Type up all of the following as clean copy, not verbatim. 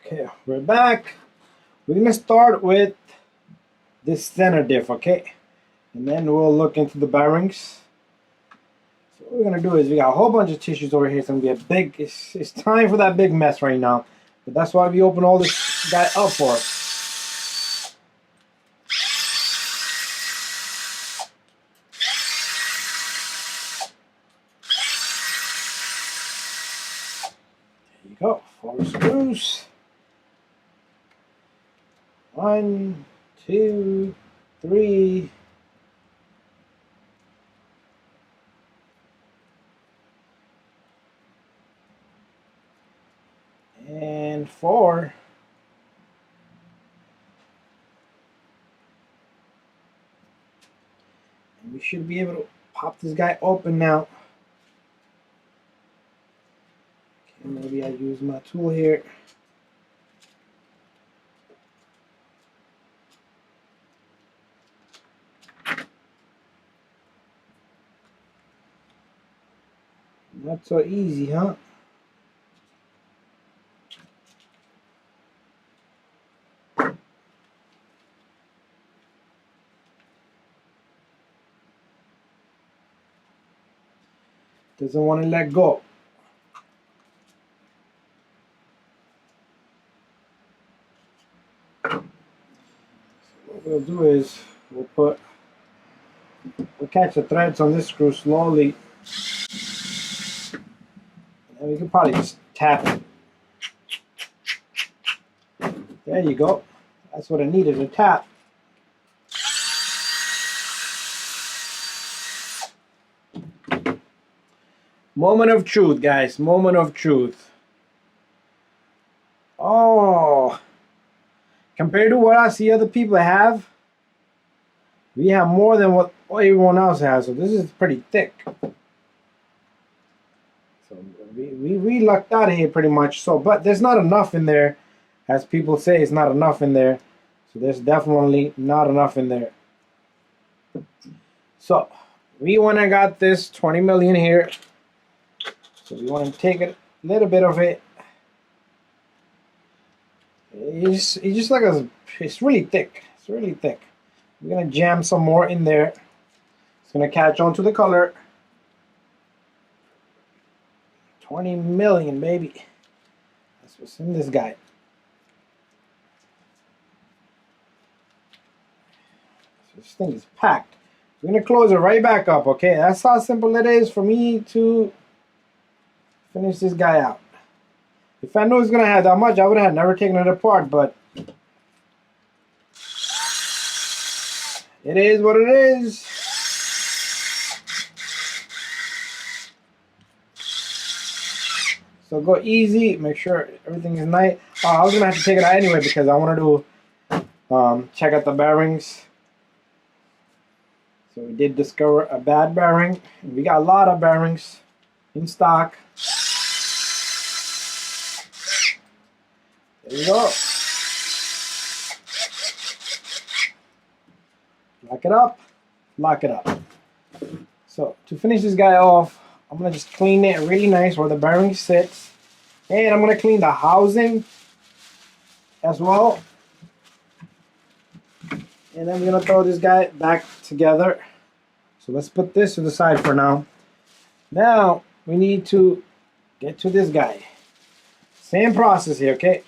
Okay, we're back. We're gonna start with this center diff, okay? And then we'll look into the bearings. So what we're gonna do is we got a whole bunch of tissues over here. It's gonna be a big, it's time for that big mess right now. But that's why we open all this guy up for. There you go, 4 screws. 1, 2, 3. And 4. And we should be able to pop this guy open now. Okay, maybe I use my tool here. Not so easy, huh? Doesn't want to let go. So what we'll do is we'll catch the threads on this screw slowly, and we can probably just tap it. There you go. That's what I needed, a tap. Moment of truth, guys. Moment of truth. Oh, compared to what I see other people have, we have more than what everyone else has. So this is pretty thick. So we lucked out of here pretty much. So, but there's not enough in there, as people say. It's not enough in there. So there's definitely not enough in there. So we went and got this 20 million here. So we want to take a little bit of it. It's just like it's really thick. It's really thick. We're gonna jam some more in there. It's gonna catch on to the color. 20 million, baby. That's what's in this guy. So this thing is packed. We're gonna close it right back up, okay? That's how simple it is for me to finish this guy out. If I knew it was gonna have that much, I would have never taken it apart, but it is what it is. So go easy, make sure everything is nice. I was gonna have to take it out anyway because I wanted to check out the bearings. So we did discover a bad bearing. We got a lot of bearings in stock. There you go. Lock it up. Lock it up. So to finish this guy off, I'm going to just clean it really nice where the bearing sits. And I'm going to clean the housing as well. And then we're going to throw this guy back together. So let's put this to the side for now. Now we need to get to this guy. Same process here, okay?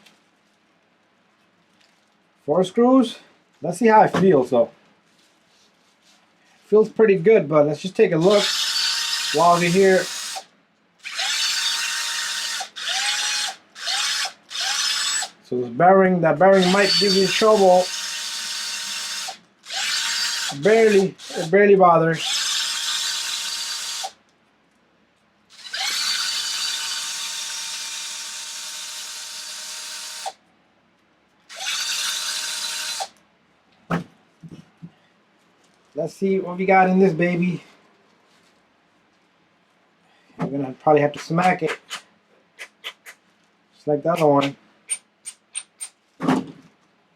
4 screws. Let's see how it feels though. Feels pretty good, but let's just take a look while we're here. So that bearing might give you trouble. It barely bothers. Let's see what we got in this baby. We're gonna probably have to smack it, just like the other one.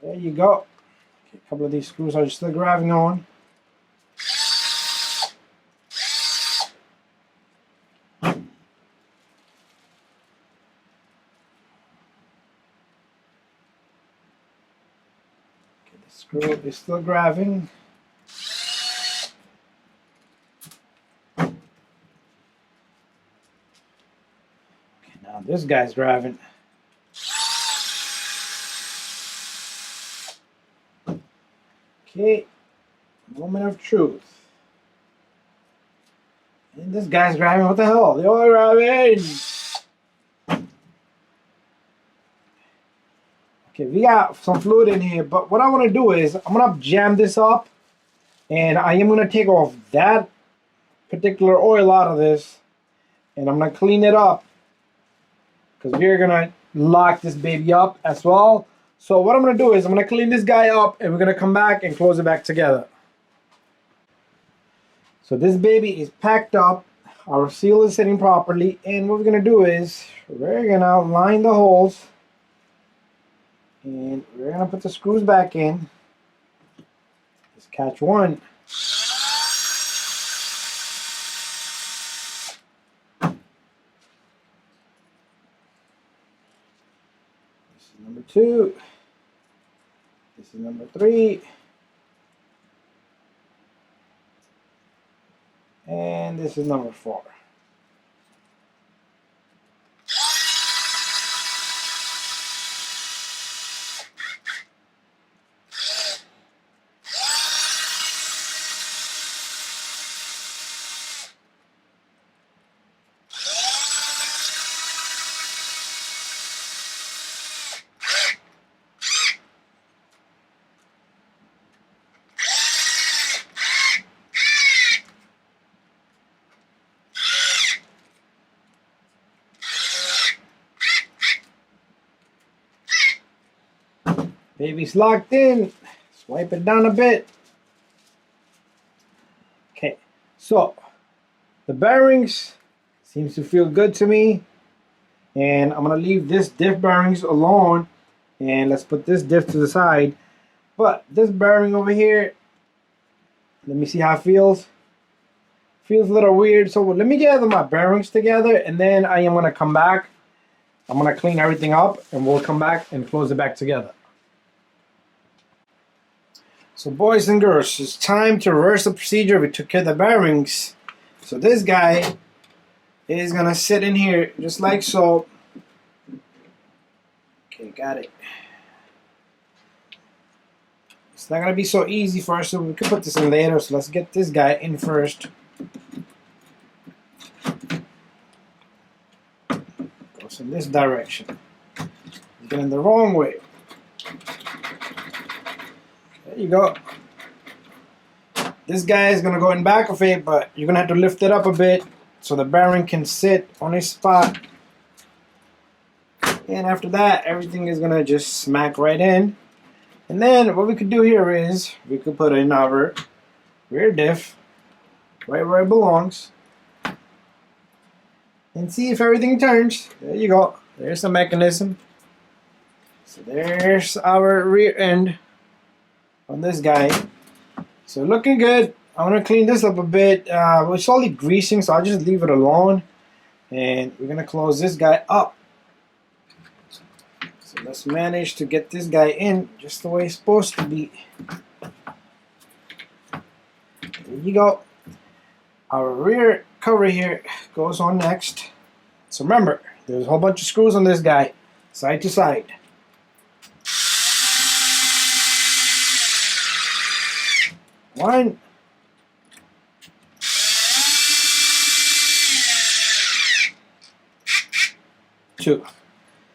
There you go. Okay, a couple of these screws are still grabbing on. screw is still grabbing. Okay, now this guy's grabbing. Okay, moment of truth. And this guy's grabbing. What the hell? They're all grabbing. Okay, we got some fluid in here, but what I want to do is I'm gonna jam this up, and I am gonna take off that particular oil out of this, and I'm gonna clean it up because we're gonna lock this baby up as well. So what I'm gonna do is I'm gonna clean this guy up, and we're gonna come back and close it back together. So this baby is packed up, our seal is sitting properly, and what we're gonna do is we're gonna line the holes, and we're gonna put the screws back in. Let's catch one. This is number 2. This is number 3. And this is number 4. Baby's locked in. Swipe it down a bit. Okay, so the bearings seems to feel good to me, and I'm gonna leave this diff bearings alone, and let's put this diff to the side. But this bearing over here, let me see how it feels. Feels a little weird, so let me gather my bearings together, and then I am gonna come back. I'm gonna clean everything up, and we'll come back and close it back together. So boys and girls, it's time to reverse the procedure. We took care of the bearings. So this guy is gonna sit in here just like so. Okay, got it. It's not gonna be so easy for us, so we could put this in later. So let's get this guy in first. Goes in this direction. He's going the wrong way. There you go. This guy is going to go in back of it, but you're going to have to lift it up a bit so the bearing can sit on its spot. And after that, everything is going to just smack right in. And then what we could do here is we could put in our rear diff right where it belongs and see if everything turns. There you go. There's the mechanism. So there's our rear end on this guy. So looking good. I'm going to clean this up a bit. It's only greasing, so I'll just leave it alone. And we're going to close this guy up. So let's manage to get this guy in just the way it's supposed to be. There you go. Our rear cover here goes on next. So remember, there's a whole bunch of screws on this guy, side to side. One. Two.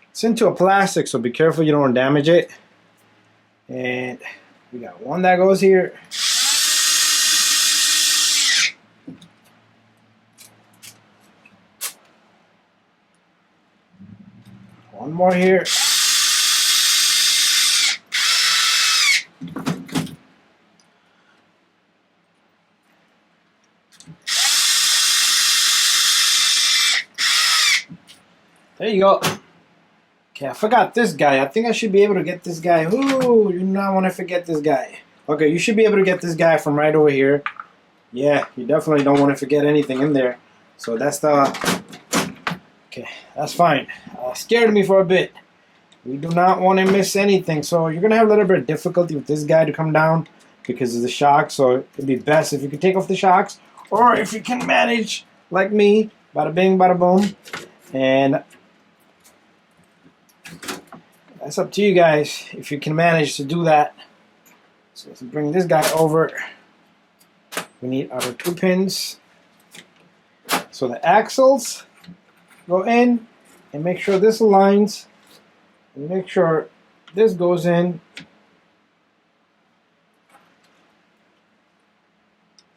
It's into a plastic, so be careful you don't damage it. And we got one that goes here. One more here. There you go. Okay, I forgot this guy. I think I should be able to get this guy. Ooh, you do not want to forget this guy. Okay, you should be able to get this guy from right over here. Yeah, you definitely don't want to forget anything in there. So that's the... Okay, that's fine. Scared me for a bit. We do not want to miss anything. So you're going to have a little bit of difficulty with this guy to come down because of the shock. So it'd be best if you could take off the shocks, or if you can manage like me, bada bing, bada boom. And that's up to you guys if you can manage to do that. So let's bring this guy over. We need our 2 pins. So the axles go in, and make sure this aligns, and make sure this goes in.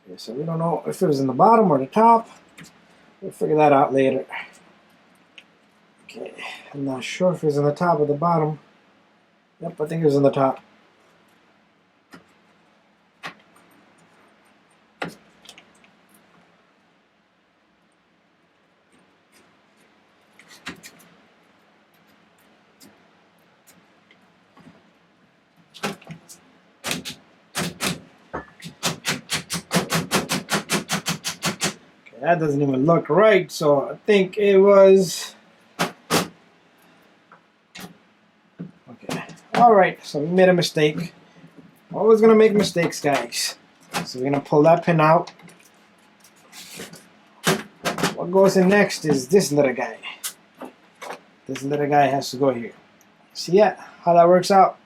Okay, so we don't know if it was in the bottom or the top. We'll figure that out later. Okay, I'm not sure if it was in the top or the bottom. Yep, I think it was in the top. That doesn't even look right, so I think it was... Okay, alright, so we made a mistake. Always gonna make mistakes, guys. So we're gonna pull that pin out. What goes in next is this little guy. This little guy has to go here. See how that works out?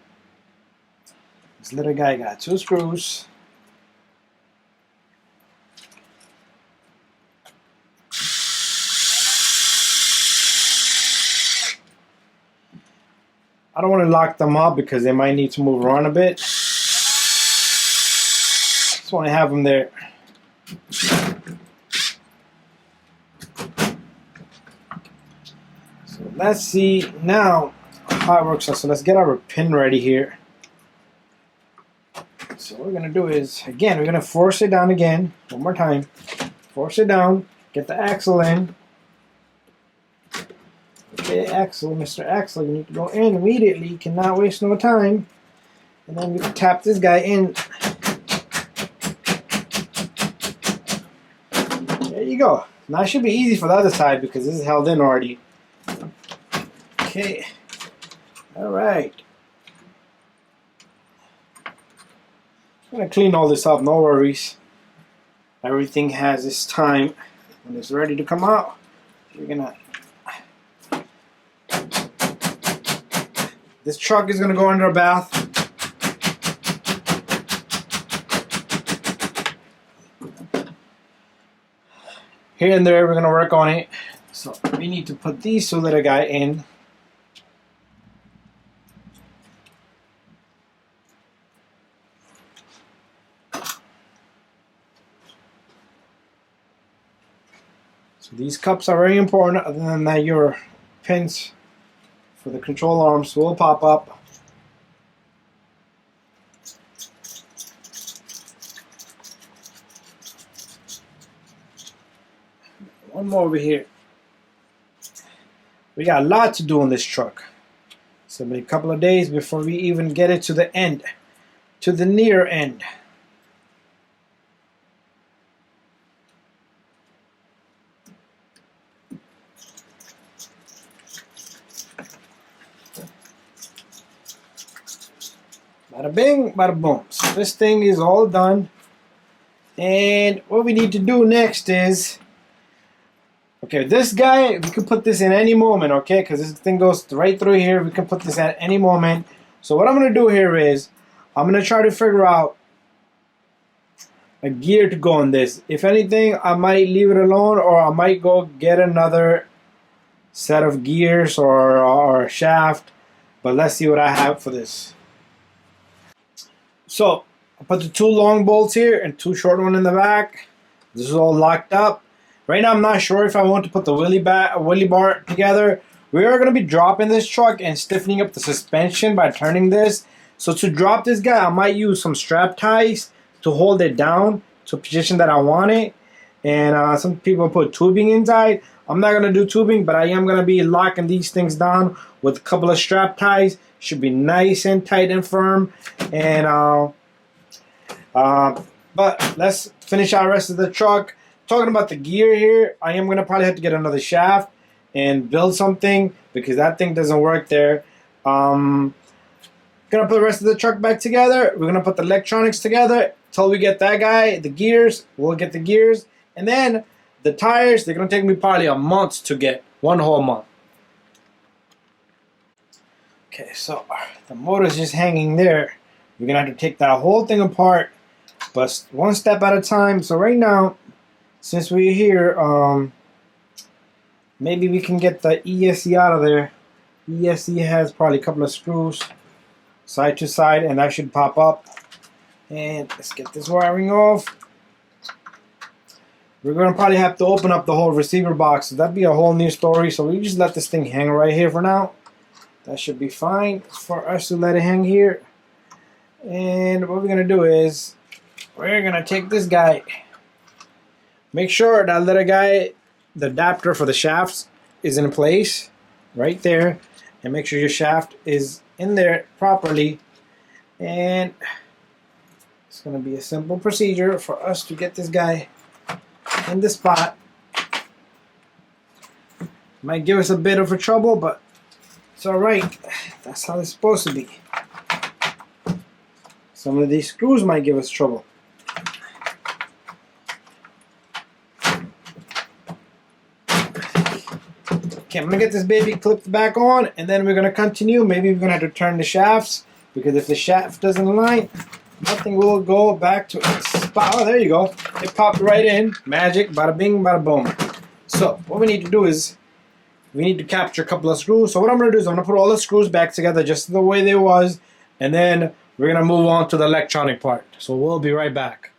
This little guy got 2 screws. I don't want to lock them up because they might need to move around a bit. Just want to have them there. So let's see now how it works out. So let's get our pin ready here. So what we're going to do is, again, we're going to force it down again. One more time. Force it down. Get the axle in. Okay, Axel, Mr. Axel, you need to go in immediately. You cannot waste no time. And then we can tap this guy in. There you go. Now it should be easy for the other side because this is held in already. Okay. Alright. I'm going to clean all this up, no worries. Everything has its time. When it's ready to come out, you're going to... This truck is going to go under a bath. Here and there, we're going to work on it. So we need to put these 2 little guy in. So these cups are very important. Other than that, your pins for the control arms will pop up. One more over here. We got a lot to do on this truck. So maybe a couple of days before we even get it to the end, to the near end. Bada bing, bada boom. So this thing is all done. And what we need to do next is, okay, this guy, we can put this in any moment, okay? Because this thing goes right through here. We can put this at any moment. So what I'm going to do here is, I'm going to try to figure out a gear to go on this. If anything, I might leave it alone, or I might go get another set of gears or a shaft. But let's see what I have for this. So I put the 2 long bolts here and 2 short ones in the back. This is all locked up. Right now I'm not sure if I want to put the wheelie bar together. We are going to be dropping this truck and stiffening up the suspension by turning this. So to drop this guy, I might use some strap ties to hold it down to a position that I want it. And some people put tubing inside. I'm not going to do tubing, but I am going to be locking these things down with a couple of strap ties. Should be nice and tight and firm. And but let's finish our rest of the truck. Talking about the gear here, I am going to probably have to get another shaft and build something because that thing doesn't work there. Gonna put the rest of the truck back together. We're gonna put the electronics together till we get that guy. The gears, we'll get the gears, and then the tires. They're gonna take me probably a month to get, 1 whole month. Okay, so the motor's just hanging there. We're gonna have to take that whole thing apart, but one step at a time. So right now, since we're here, maybe we can get the ESC out of there. ESC has probably a couple of screws side to side, and that should pop up. And let's get this wiring off. We're gonna probably have to open up the whole receiver box, so that'd be a whole new story. So we just let this thing hang right here for now. That should be fine for us to let it hang here. And what we're gonna do is we're gonna take this guy. Make sure that little guy, the adapter for the shafts, is in place right there, and make sure your shaft is in there properly. And it's gonna be a simple procedure for us to get this guy in the spot. Might give us a bit of a trouble, but it's alright. That's how it's supposed to be. Some of these screws might give us trouble. Okay, I'm gonna get this baby clipped back on, and then we're gonna continue. Maybe we're gonna have to turn the shafts, because if the shaft doesn't align, nothing will go back to its spot. Oh, there you go. It popped right in. Magic. Bada bing, bada boom. So what we need to do is we need to capture a couple of screws. So what I'm gonna do is I'm gonna put all the screws back together just the way they was, and then we're gonna move on to the electronic part. So we'll be right back.